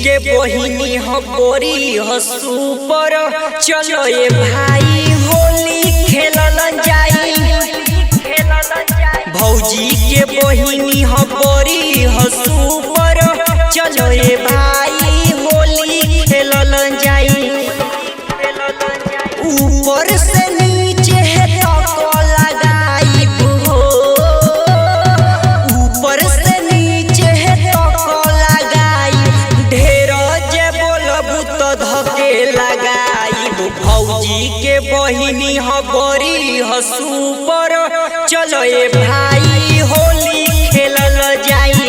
के बहिनी हो गोरी हो सुपर। चलो ये भाई होली खेलल जाई। भौजी के बहिनी हो गोरी हो सुपर। चलो ये भाई होली खेलल जाई। ऊपर से नीचे है तो लगाई हो। ऊपर से नीचे है तो लगाई। ढेर जे बोलबू तो धके लगाई। भौजी के बहिनी हो गोरी हो सुपर। चलो ये भाई होली खेलल जाई।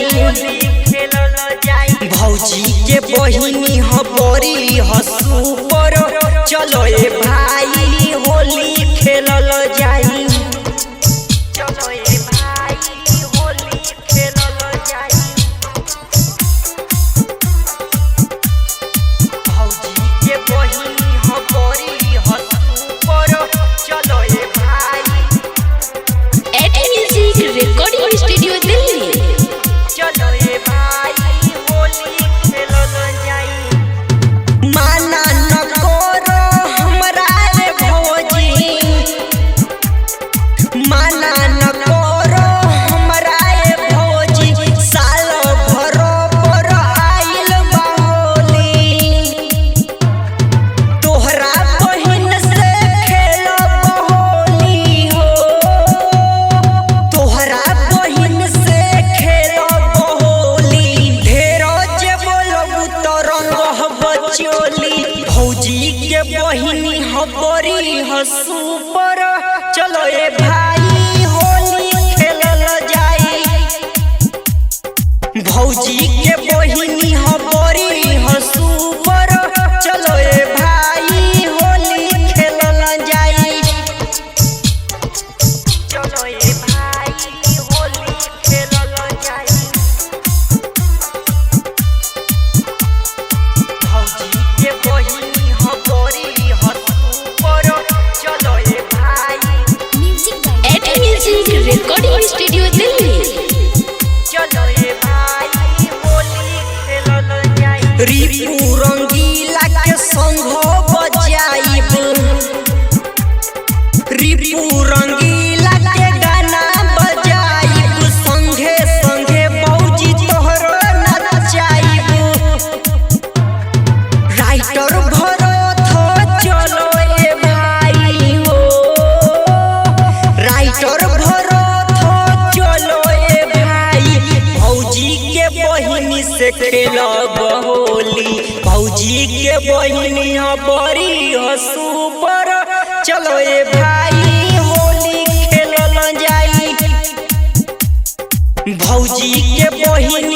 भौजी के बहिनी हो गोरी हो सुपर। चलो ये भाई होली खेलल जाई। चलो ये भाई होली खेलल जाई। भौजी के बहिनी हो गोरी हो सुपर। चलो ये भाई at music recording studio Delhi. चलो ये भाई होली खेलल जाई। माना न करो हमरा रे भौजी। माना न करो हमरा रे भौजी। साल भर पर आइल बा होली। तोहरा बहिन से खेलब होली हो। तोहरा बहिन से खेलब होली। ढेर जे बोलबू तो रंग बचोली। भौजी के बहिनी हो गोरी हो सुपर। चलो ये भाई होली खेलल जाई। भौजी के बहिनी हो गोरी हो सुपर। चलो ये भाई होली खेलल जाई। चलो ये भाई होली खेलल जाई। भौजी के बहिनी हो गोरी हो सुपर। चलो ये भाई at music recording studio Delhi. चलो ये भाई होली खेलल जाई। रिपू रंगीला के संग बजाइब। रिपू रंगीला के गाना बजाइब। संगे संगे भौजी तोहरो नचाइब। राइटर भरत चलो ये भाई हो। राइटर भरत चलो ये भाई। भौजी के बहिनी से खेलब होली। भौजी के बहिनी हो बड़ी हो सुपर। चलो ये भाई होली खेलल जाई। भौजी के बहिनी